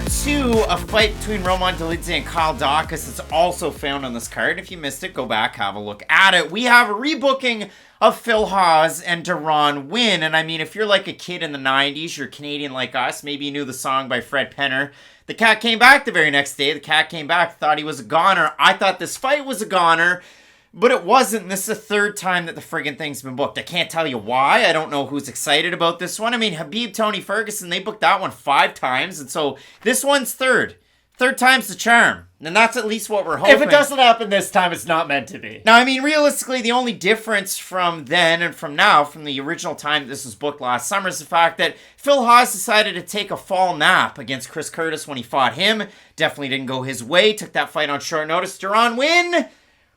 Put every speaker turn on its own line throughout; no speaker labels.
2, a fight between Dolidze and Kyle Daukaus. It's also found on this card. If you missed it, go back, have a look at it. We have a rebooking of Phil Hawes and Deron Winn. And I mean, if you're like a kid in the 90s, you're Canadian like us, maybe you knew the song by Fred Penner. The cat came back the very next day. The cat came back, thought he was a goner. I thought this fight was a goner, but it wasn't. This is the third time that the friggin' thing's been booked. I can't tell you why. I don't know who's excited about this one. I mean, Khabib, Tony Ferguson, they booked that one 5 times, and so this one's third. Third time's the charm. And that's at least what we're hoping.
If it doesn't happen this time, it's not meant to be.
Now, I mean, realistically, the only difference from then and from now, from the original time that this was booked last summer, is the fact that Phil Hawes decided to take a fall nap against Chris Curtis when he fought him. Definitely didn't go his way. Took that fight on short notice. Deron Winn,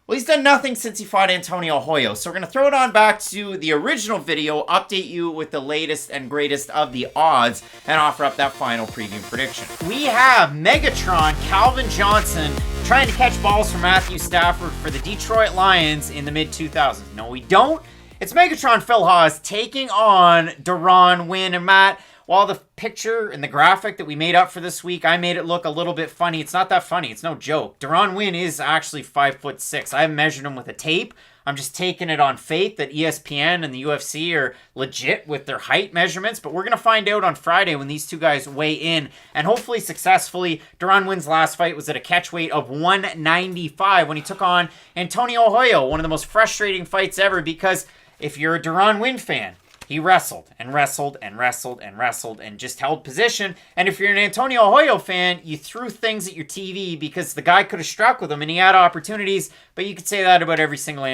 well, he's done nothing since he fought Antonio Hoyo. So we're going to throw it on back to the original video, update you with the latest and greatest of the odds, and offer up that final preview prediction. We have Megatron, Calvin Johnson, trying to catch balls from Matthew Stafford for the Detroit Lions in the mid-2000s. No, we don't. It's Megatron Phil Hawes taking on Deron Winn. And Matt, while the picture and the graphic that we made up for this week, I made it look a little bit funny. It's not that funny. It's no joke. Deron Winn is actually 5'6". I haven't measured him with a tape. I'm just taking it on faith that ESPN and the UFC are legit with their height measurements. But we're going to find out on Friday when these two guys weigh in. And hopefully successfully. Deron Winn's last fight was at a catch weight of 195 when he took on Antonio Hoyo. One of the most frustrating fights ever, because if you're a Deron Winn fan, he wrestled and wrestled and wrestled and wrestled and just held position. And if you're an Antonio Hoyo fan, you threw things at your TV because the guy could have struck with him and he had opportunities. But you could say that about every single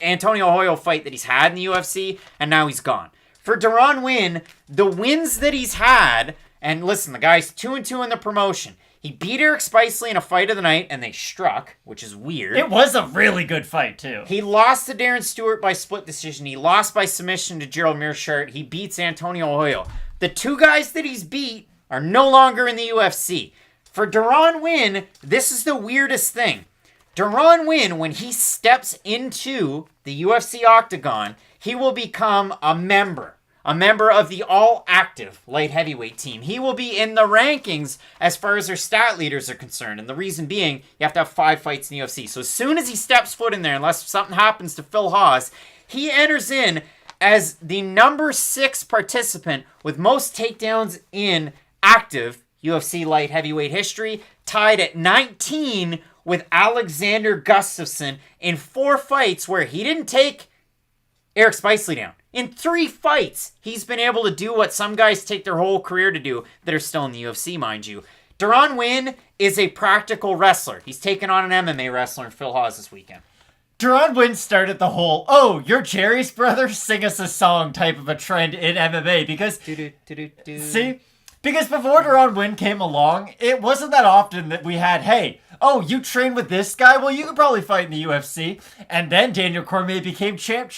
Antonio Hoyo fight that he's had in the UFC, and now he's gone. For Deron Winn, the wins that he's had, and listen, the guy's 2-2 in the promotion. He beat Eric Spicely in a fight of the night, and they struck, which is weird.
It was a really good fight, too.
He lost to Darren Stewart by split decision. He lost by submission to Gerald Meerschaert. He beats Antonio Hoyo. The two guys that he's beat are no longer in the UFC. For Deron Winn, this is the weirdest thing. Deron Winn, when he steps into the UFC octagon, he will become a member of the all-active light heavyweight team. He will be in the rankings as far as their stat leaders are concerned. And the reason being, you have to have 5 fights in the UFC. So as soon as he steps foot in there, unless something happens to Phil Hawes, he enters in as the number 6 participant with most takedowns in active UFC light heavyweight history, tied at 19 with Alexander Gustafsson in 4 fights where he didn't take Eric Spicely down. In 3 fights, he's been able to do what some guys take their whole career to do that are still in the UFC, mind you. Deron Winn is a practical wrestler. He's taken on an MMA wrestler in Phil Hawes this weekend.
Deron Winn started the whole, oh, you're Jerry's brother? Sing us a song type of a trend in MMA because, see? Because before Deron Winn came along, it wasn't that often that we had, hey, oh, you train with this guy? Well, you could probably fight in the UFC. And then Daniel Cormier became champ.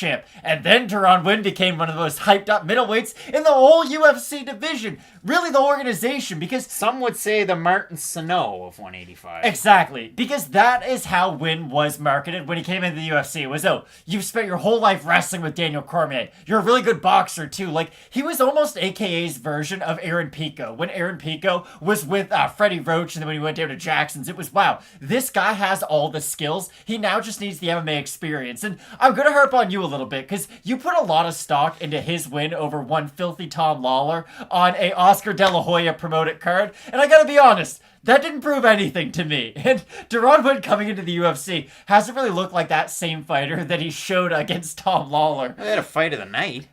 And then Deron Winn became one of the most hyped up middleweights in the whole UFC division. Really the organization, because
some would say the Martin Sano of 185.
Exactly. Because that is how Winn was marketed when he came into the UFC. It was, oh, you've spent your whole life wrestling with Daniel Cormier. You're a really good boxer, too. Like, he was almost AKA's version of Aaron Pico. When Aaron Pico was with Freddie Roach, and then when he went down to Jackson's, it was, wow, this guy has all the skills. He now just needs the MMA experience. And I'm going to harp on you a little bit, because you put a lot of stock into his win over one filthy Tom Lawler on a Oscar De La Hoya promoted card. And I got to be honest, that didn't prove anything to me. And Deron Winn coming into the UFC hasn't really looked like that same fighter that he showed against Tom Lawler.
They had a fight of the night.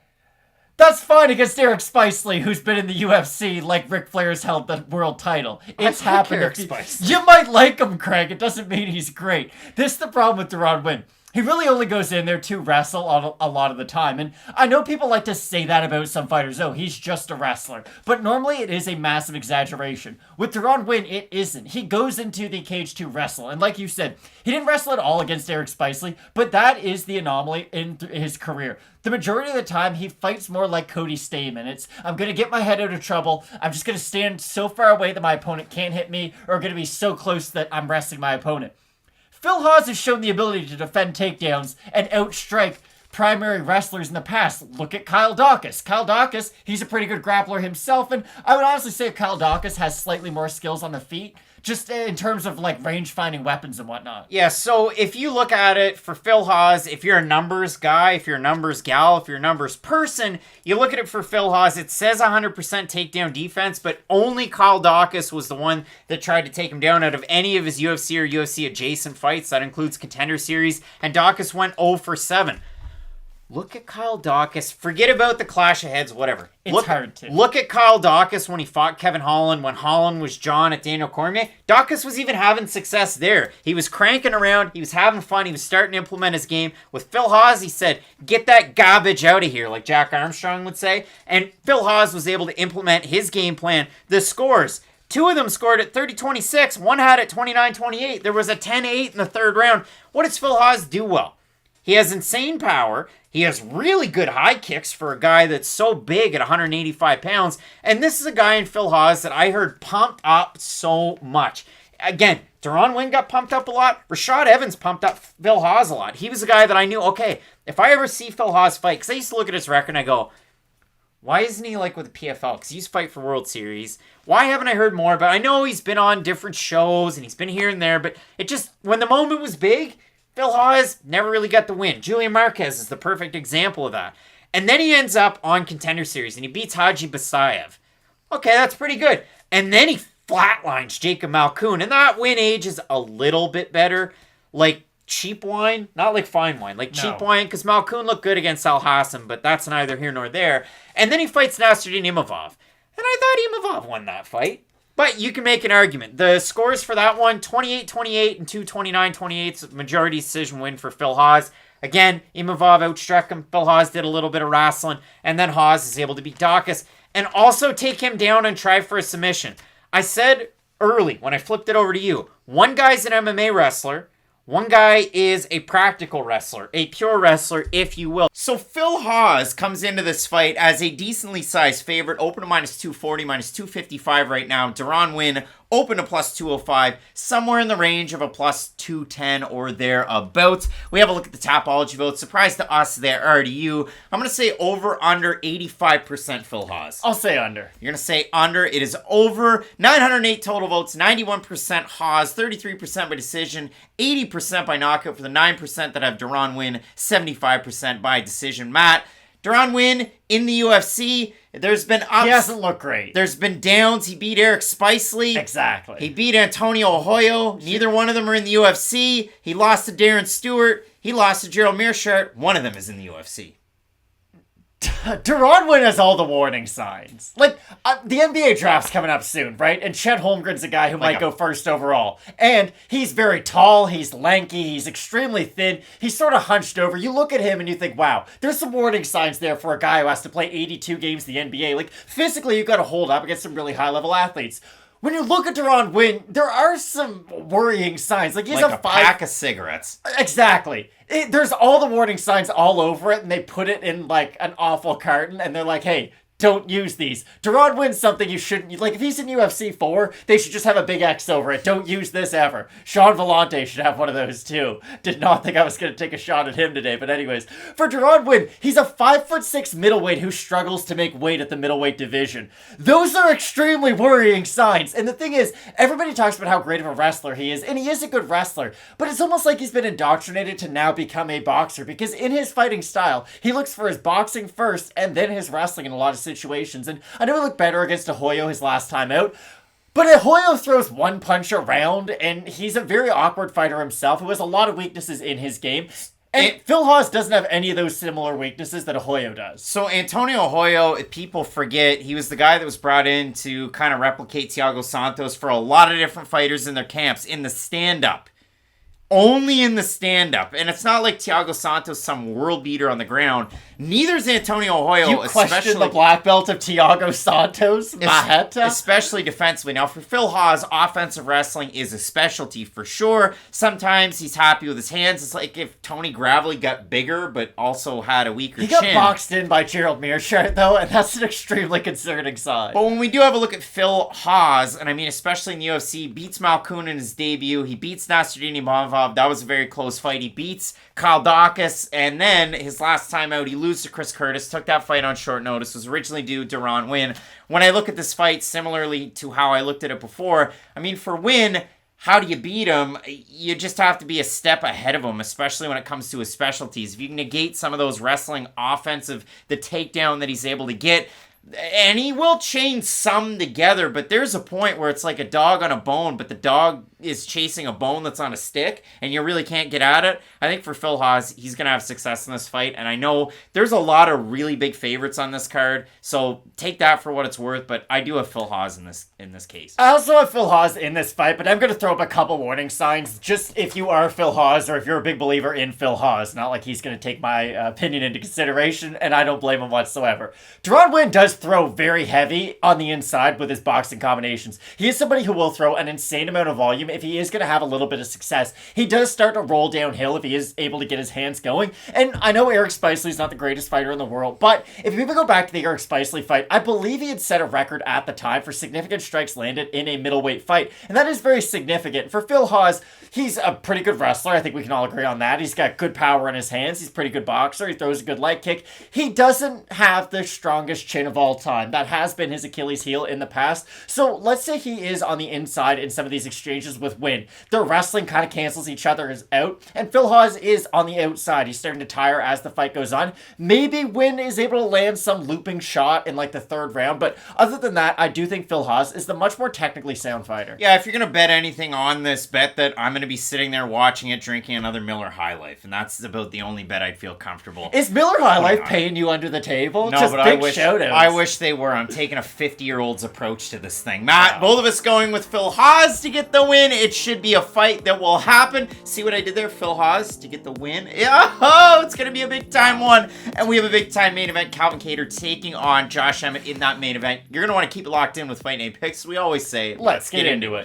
That's fine against Eric Spicely, who's been in the UFC like Ric Flair's held the world title. It's happened.
Eric Spicely.
You might like him, Craig. It doesn't mean he's great. This is the problem with Deron Winn. He really only goes in there to wrestle a lot of the time. And I know people like to say that about some fighters. Oh, he's just a wrestler. But normally it is a massive exaggeration. With Deron Winn, it isn't. He goes into the cage to wrestle. And like you said, he didn't wrestle at all against Eric Spicely, but that is the anomaly in his career. The majority of the time, he fights more like Cody Stamann. It's, I'm going to get my head out of trouble. I'm just going to stand so far away that my opponent can't hit me, or going to be so close that I'm wrestling my opponent. Phil Hawes has shown the ability to defend takedowns and outstrike primary wrestlers in the past. Look at Kyle Daukaus. Kyle Daukaus, he's a pretty good grappler himself, and I would honestly say Kyle Daukaus has slightly more skills on the feet, just in terms of like range-finding weapons and whatnot.
Yeah, so if you look at it for Phil Hawes, if you're a numbers guy, if you're a numbers gal, if you're a numbers person, you look at it for Phil Hawes, it says 100% takedown defense, but only Kyle Daukaus was the one that tried to take him down out of any of his UFC or UFC adjacent fights. That includes Contender Series, and Daukaus went 0 for 7. Look at Kyle Daukaus. Forget about the clash of heads, whatever.
It's hard to.
Look at Kyle Daukaus when he fought Kevin Holland, when Holland was John at Daniel Cormier. Daukaus was even having success there. He was cranking around. He was having fun. He was starting to implement his game. With Phil Hawes, he said, get that garbage out of here, like Jack Armstrong would say. And Phil Hawes was able to implement his game plan. The scores. 2 of them scored at 30-26. One had it 29-28. There was a 10-8 in the third round. What does Phil Hawes do well? He has insane power. He has really good high kicks for a guy that's so big at 185 pounds. And this is a guy in Phil Hawes that I heard pumped up so much. Again, Deron Winn got pumped up a lot. Rashad Evans pumped up Phil Hawes a lot. He was a guy that I knew, okay, if I ever see Phil Hawes fight, because I used to look at his record and I go, why isn't he like with the PFL? Because he used to fight for World Series. Why haven't I heard more? But I know he's been on different shows and he's been here and there. But it just, when the moment was big, Phil Hawes never really got the win. Julian Marquez is the perfect example of that. And then he ends up on Contender Series and he beats Haji Basayev. Okay, that's pretty good. And then he flatlines Jacob Malkoun. And that win age is a little bit better. Like cheap wine, not like fine wine. Like cheap wine, because Malkoun looked good against Al Hassan, but that's neither here nor there. And then he fights Nasruddin Imavov. And I thought Imavov won that fight. But you can make an argument. The scores for that one, 28-28 and 29-28. It's a majority decision win for Phil Hawes. Again, Imavov outstruck him. Phil Hawes did a little bit of wrestling. And then Hawes is able to beat Daukaus and also take him down and try for a submission. I said early when I flipped it over to you, one guy's an MMA wrestler. One guy is a practical wrestler, a pure wrestler, if you will. So Phil Hawes comes into this fight as a decently sized favorite, open to minus 240, minus 255 right now. Deron Winn open to plus 205, somewhere in the range of a plus 210 or thereabouts. We have a look at the Tapology votes. Surprise to us, there are to you. I'm going to say over under 85% Phil Hawes.
I'll say under.
You're going to say under. It is over. 908 total votes, 91% Hawes, 33% by decision, 80% by knockout for the 9% that have Deron Winn, 75% by decision. Matt, Deron Winn in the UFC, there's been ups.
He hasn't looked great.
There's been downs. He beat Eric Spicely.
Exactly.
He beat Antonio Arroyo. Neither one of them are in the UFC. He lost to Darren Stewart. He lost to Gerald Mearshart. One of them is in the UFC.
Deron Winn has all the warning signs. Like, the NBA draft's coming up soon, right? And Chet Holmgren's a guy who might go first overall. And he's very tall, he's lanky, he's extremely thin, he's sort of hunched over. You look at him and you think, wow, there's some warning signs there for a guy who has to play 82 games in the NBA. Like, physically, you've got to hold up against some really high-level athletes. When you look at Deron Winn, there are some worrying signs. Like, he's
like a pack of cigarettes.
Exactly. There's all the warning signs all over it, and they put it in, like, an awful carton, and they're like, hey, don't use these. Deron Winn's something you shouldn't... Like, if he's in UFC 4, they should just have a big X over it. Don't use this ever. Sean Vellante should have one of those, too. Did not think I was going to take a shot at him today, but anyways. For Deron Winn, he's a 5'6" middleweight who struggles to make weight at the middleweight division. Those are extremely worrying signs. And the thing is, everybody talks about how great of a wrestler he is, and he is a good wrestler, but it's almost like he's been indoctrinated to now become a boxer, because in his fighting style, he looks for his boxing first, and then his wrestling in a lot of situations. And I know he looked better against Arroyo his last time out, but Arroyo throws one punch around, and he's a very awkward fighter himself who has a lot of weaknesses in his game. And Phil Hawes doesn't have any of those similar weaknesses that Arroyo does.
So Antonio Arroyo, if people forget, he was the guy that was brought in to kind of replicate Thiago Santos for a lot of different fighters in their camps in the stand-up. Only in the stand-up. And it's not like Thiago Santos, some world beater on the ground. Neither is Antonio Arroyo.
You question the black belt of Thiago Santos? Maheta?
Especially defensively. Now, for Phil Hawes, offensive wrestling is a specialty for sure. Sometimes he's happy with his hands. It's like if Tony Gravely got bigger, but also had a weaker chin.
He got boxed in by Gerald Mearshart, though, and that's an extremely concerning sign.
But when we do have a look at Phil Hawes, and I mean especially in the UFC, beats Malkoun in his debut. He beats Nasruddin Imavov That was a very close fight. He beats Kyle Daukaus, and then his last time out, he loses to Chris Curtis, took that fight on short notice, was originally due Deron Winn. When I look at this fight, similarly to how I looked at it before, I mean, for Winn, how do you beat him? You just have to be a step ahead of him, especially when it comes to his specialties. If you can negate some of those wrestling offensive, the takedown that he's able to get, and he will chain some together, but there's a point where it's like a dog on a bone, but the dog is chasing a bone that's on a stick, and you really can't get at it. I think for Phil Hawes, he's going to have success in this fight, and I know there's a lot of really big favorites on this card, so take that for what it's worth, but I do have Phil Hawes in this case.
I also have Phil Hawes in this fight, but I'm going to throw up a couple warning signs, just if you are Phil Hawes, or if you're a big believer in Phil Hawes. Not like he's going to take my opinion into consideration, and I don't blame him whatsoever. Deron Winn does throw very heavy on the inside with his boxing combinations. He is somebody who will throw an insane amount of volume if he is going to have a little bit of success. He does start to roll downhill if he is able to get his hands going. And I know Eric Spicely's not the greatest fighter in the world, but if you even go back to the Eric Spicely fight, I believe he had set a record at the time for significant strikes landed in a middleweight fight. And that is very significant. For Phil Hawes, he's a pretty good wrestler. I think we can all agree on that. He's got good power in his hands. He's a pretty good boxer. He throws a good leg kick. He doesn't have the strongest chin of all time. That has been his Achilles heel in the past. So let's say he is on the inside in some of these exchanges with Winn. Their wrestling kind of cancels each other out, and Phil Hawes is on the outside. He's starting to tire as the fight goes on. Maybe Winn is able to land some looping shot in like the third round, but other than that, I do think Phil Hawes is the much more technically sound fighter.
Yeah, if you're going to bet anything on this, bet that I'm going to be sitting there watching it, drinking another Miller High Life, and that's about the only bet I'd feel comfortable.
Is Miller High Life paying you under the table?
No,
just
but
big
I wish they were. I'm taking a 50-year-old's approach to this thing. Matt, both of us going with Phil Hawes to get the win. It should be a fight that will happen. See what I did there? Phil Hawes to get the win. Oh, it's going to be a big-time one. And we have a big-time main event. Calvin Kattar taking on Josh Emmett in that main event. You're going to want to keep it locked in with Fight Night Picks. We always say,
let's get into it.